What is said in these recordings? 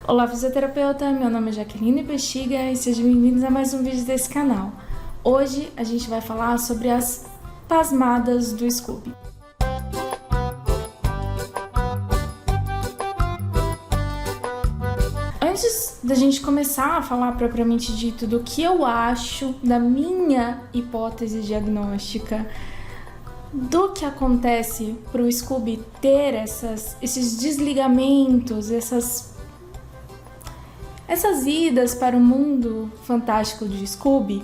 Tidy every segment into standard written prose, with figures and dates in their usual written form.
Olá, fisioterapeuta! Meu nome é Jaqueline Bexiga e sejam bem-vindos a mais um vídeo desse canal. Hoje a gente vai falar sobre as pasmadas do Scooby. Antes da gente começar a falar propriamente dito do que eu acho da minha hipótese diagnóstica, do que acontece para o Scooby ter esses desligamentos, essas idas para o mundo fantástico de Scooby,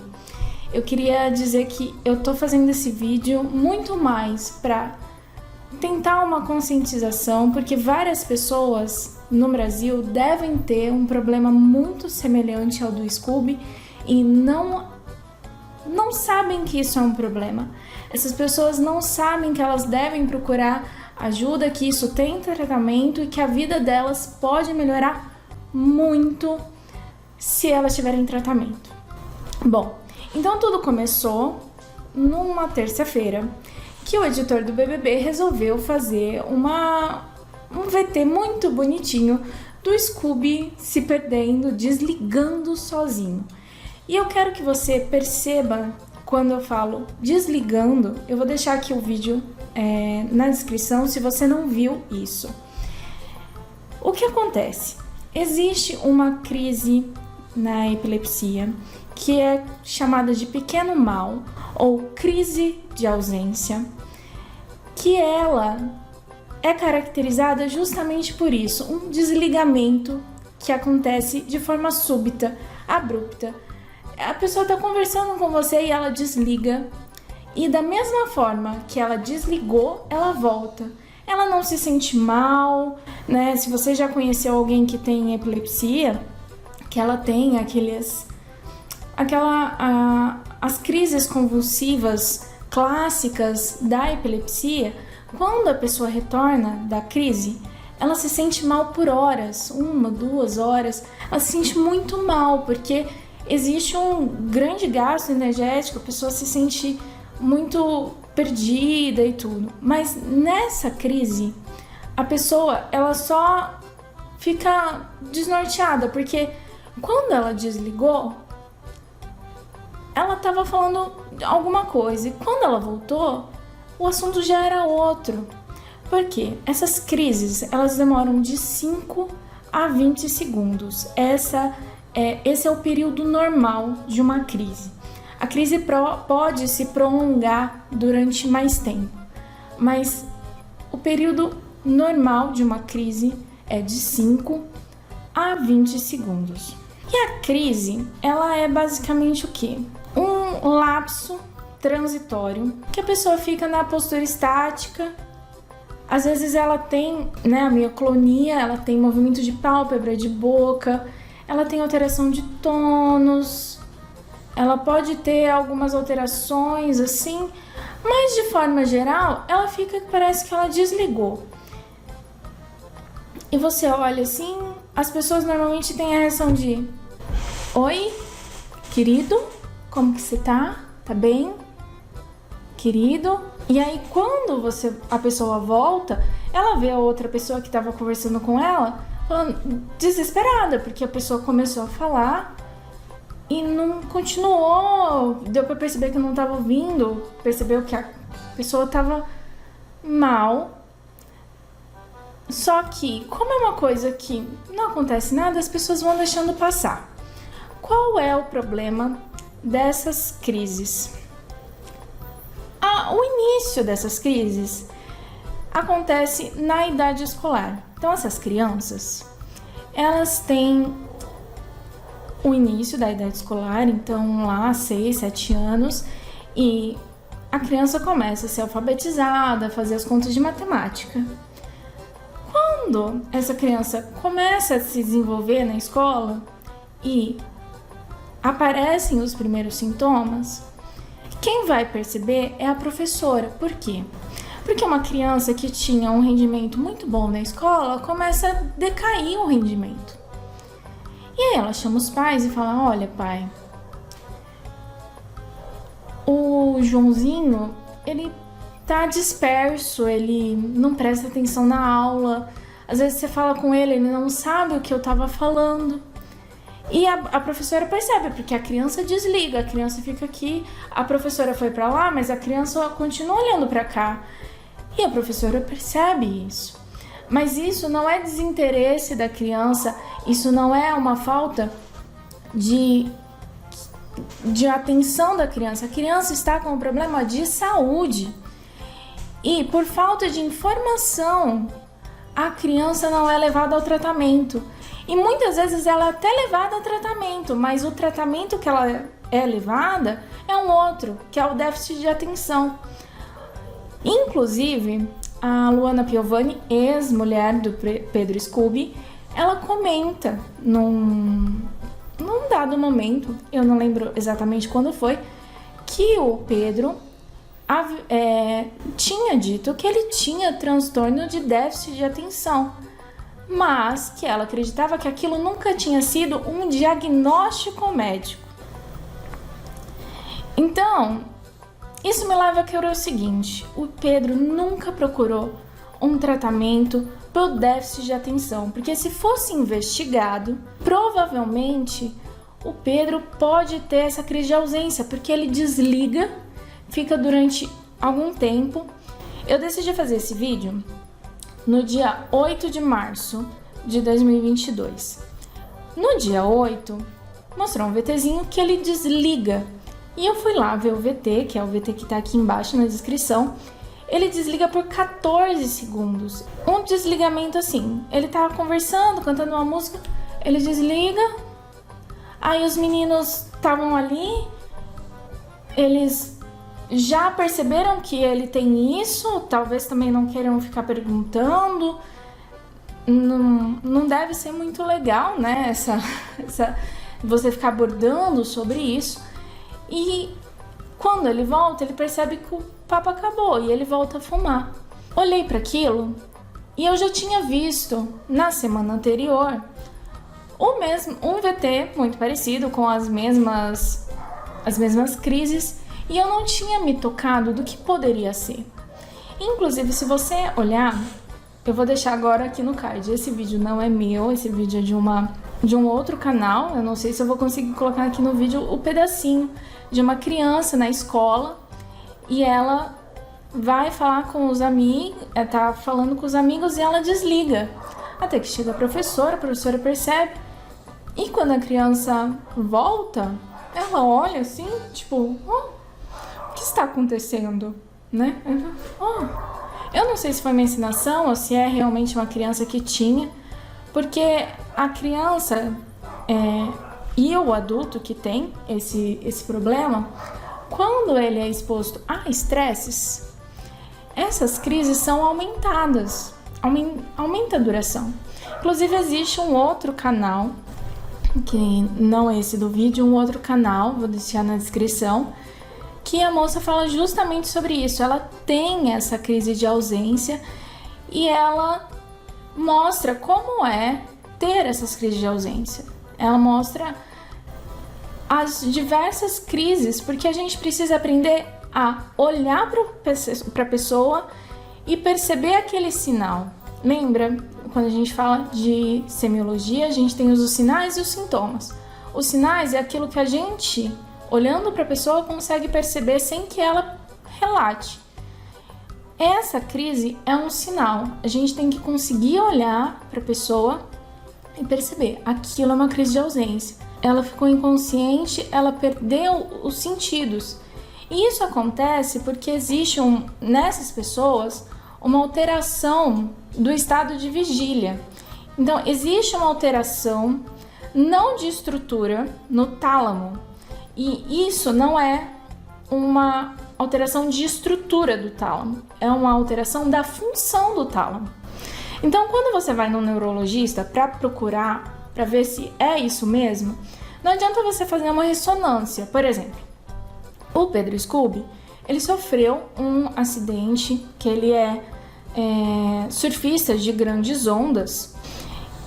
eu queria dizer que eu tô fazendo esse vídeo muito mais para tentar uma conscientização, porque várias pessoas no Brasil devem ter um problema muito semelhante ao do Scooby e não sabem que isso é um problema. Essas pessoas não sabem que elas devem procurar ajuda, que isso tem tratamento e que a vida delas pode melhorar muito se elas tiverem tratamento. Bom, então tudo começou numa terça-feira que o editor do BBB resolveu fazer um VT muito bonitinho do Scooby se perdendo, desligando sozinho. E eu quero que você perceba quando eu falo desligando. Eu vou deixar aqui o vídeo na descrição se você não viu isso. O que acontece? Existe uma crise na epilepsia que é chamada de pequeno mal ou crise de ausência, que ela é caracterizada justamente por isso, um desligamento que acontece de forma súbita, abrupta. A pessoa está conversando com você e ela desliga, e da mesma forma que ela desligou, ela volta. Ela não se sente mal, né? Se você já conheceu alguém que tem epilepsia, que ela tem as crises convulsivas clássicas da epilepsia, quando a pessoa retorna da crise, ela se sente mal por horas, 1, 2 horas, ela se sente muito mal, porque existe um grande gasto energético, a pessoa se sente muito perdida e tudo. Mas nessa crise, a pessoa ela só fica desnorteada, porque quando ela desligou, ela estava falando alguma coisa, e quando ela voltou, o assunto já era outro. Por quê? Essas crises, elas demoram de 5 a 20 segundos. Esse é o período normal de uma crise. A crise pode se prolongar durante mais tempo, mas o período normal de uma crise é de 5 a 20 segundos. E a crise, ela é basicamente o quê? Um lapso transitório que a pessoa fica na postura estática. Às vezes ela tem, a mioclonia, ela tem movimento de pálpebra, de boca, ela tem alteração de tônus, ela pode ter algumas alterações assim, mas de forma geral, ela fica, parece que ela desligou. E você olha assim, as pessoas normalmente têm a reação de: oi, querido, como que você tá? Tá bem? Querido? E aí quando a pessoa volta, ela vê a outra pessoa que estava conversando com ela, falando, desesperada, porque a pessoa começou a falar e não continuou, deu pra perceber que não tava ouvindo, percebeu que a pessoa tava mal. Só que, como é uma coisa que não acontece nada, as pessoas vão deixando passar. Qual é o problema dessas crises? O início dessas crises acontece na idade escolar. Então, essas crianças, elas têm o início da idade escolar, então lá 6, 7 anos, e a criança começa a ser alfabetizada, a fazer as contas de matemática. Quando essa criança começa a se desenvolver na escola e aparecem os primeiros sintomas, quem vai perceber é a professora. Por quê? Porque uma criança que tinha um rendimento muito bom na escola começa a decair o rendimento. E aí ela chama os pais e fala: olha, pai, o Joãozinho, ele tá disperso, ele não presta atenção na aula, Às vezes você fala com ele não sabe o que eu estava falando. E a professora percebe, porque a criança desliga, a criança fica aqui, a professora foi para lá, mas a criança continua olhando para cá. E a professora percebe isso. Mas isso não é desinteresse da criança, isso não é uma falta de atenção da criança. A criança está com um problema de saúde. E por falta de informação, a criança não é levada ao tratamento. E muitas vezes ela é até levada ao tratamento, mas o tratamento que ela é levada é um outro, que é o déficit de atenção. Inclusive, a Luana Piovani, ex-mulher do Pedro Scooby, ela comenta num dado momento, eu não lembro exatamente quando foi, que o Pedro tinha dito que ele tinha transtorno de déficit de atenção, mas que ela acreditava que aquilo nunca tinha sido um diagnóstico médico. Então, isso me leva a querer o seguinte: o Pedro nunca procurou um tratamento pelo déficit de atenção, porque se fosse investigado, provavelmente o Pedro pode ter essa crise de ausência, porque ele desliga, fica durante algum tempo. Eu decidi fazer esse vídeo no dia 8 de março de 2022. No dia 8, mostrou um VTzinho que ele desliga. E eu fui lá ver o VT, que é o VT que tá aqui embaixo na descrição. Ele desliga por 14 segundos. Um desligamento assim, ele tava conversando, cantando uma música, ele desliga. Aí os meninos estavam ali, eles já perceberam que ele tem isso, talvez também não queiram ficar perguntando. Não deve ser muito legal, né? Você ficar abordando sobre isso. E quando ele volta, ele percebe que o papo acabou e ele volta a fumar. Olhei para aquilo e eu já tinha visto na semana anterior um VT muito parecido, com as mesmas crises, e eu não tinha me tocado do que poderia ser. Inclusive, se você olhar, eu vou deixar agora aqui no card. Esse vídeo não é meu, esse vídeo é de um outro canal. Eu não sei se eu vou conseguir colocar aqui no vídeo o pedacinho de uma criança na escola, e ela vai falar com os amigos, tá falando com os amigos, e ela desliga. Até que chega a professora percebe, e quando a criança volta, ela olha assim, tipo, o que está acontecendo, né? Eu não sei se foi uma encenação ou se é realmente uma criança que tinha, porque a criança e o adulto que tem esse problema, quando ele é exposto a estresses, essas crises são aumentadas, aumenta a duração. Inclusive, existe um outro canal, que não é esse do vídeo, um outro canal, vou deixar na descrição, que a moça fala justamente sobre isso. Ela tem essa crise de ausência e ela mostra como é ter essas crises de ausência. Ela mostra as diversas crises, porque a gente precisa aprender a olhar para a pessoa e perceber aquele sinal. Lembra, quando a gente fala de semiologia, a gente tem os sinais e os sintomas. Os sinais é aquilo que a gente, olhando para a pessoa, consegue perceber sem que ela relate. Essa crise é um sinal. A gente tem que conseguir olhar para a pessoa e perceber, aquilo é uma crise de ausência. Ela ficou inconsciente, ela perdeu os sentidos. E isso acontece porque existe nessas pessoas uma alteração do estado de vigília. Então, existe uma alteração não de estrutura no tálamo. E isso não é uma alteração de estrutura do tálamo, é uma alteração da função do tálamo. Então, quando você vai no neurologista para procurar, para ver se é isso mesmo, não adianta você fazer uma ressonância. Por exemplo, o Pedro Scooby, ele sofreu um acidente, que ele é surfista de grandes ondas,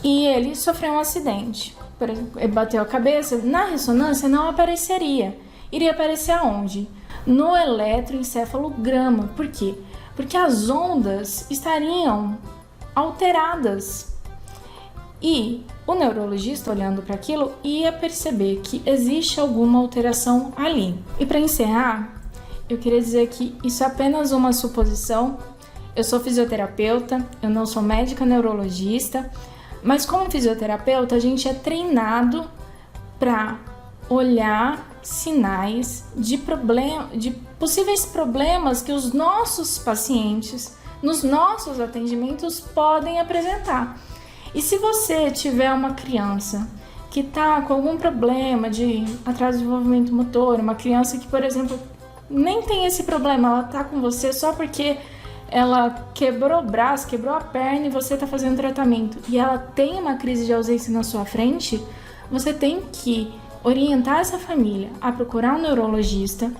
e ele sofreu um acidente. Por exemplo, ele bateu a cabeça, na ressonância não apareceria. Iria aparecer aonde? No eletroencefalograma. Por quê? Porque as ondas estariam alteradas. E o neurologista, olhando para aquilo, ia perceber que existe alguma alteração ali. E para encerrar, eu queria dizer que isso é apenas uma suposição. Eu sou fisioterapeuta, eu não sou médica neurologista, mas como fisioterapeuta, a gente é treinado para olhar sinais de possíveis problemas que os nossos pacientes, nos nossos atendimentos, podem apresentar. E se você tiver uma criança que está com algum problema de atraso de desenvolvimento motor, uma criança que, por exemplo, nem tem esse problema, ela está com você só porque ela quebrou o braço, quebrou a perna e você está fazendo tratamento, e ela tem uma crise de ausência na sua frente, você tem que orientar essa família a procurar um neurologista,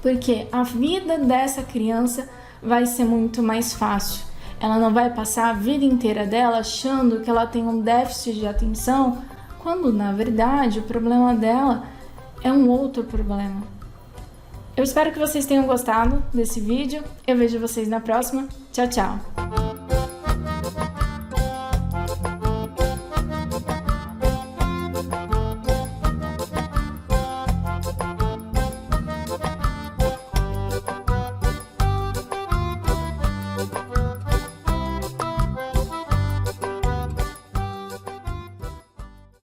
porque a vida dessa criança vai ser muito mais fácil. Ela não vai passar a vida inteira dela achando que ela tem um déficit de atenção, quando na verdade o problema dela é um outro problema. Eu espero que vocês tenham gostado desse vídeo. Eu vejo vocês na próxima. Tchau, tchau!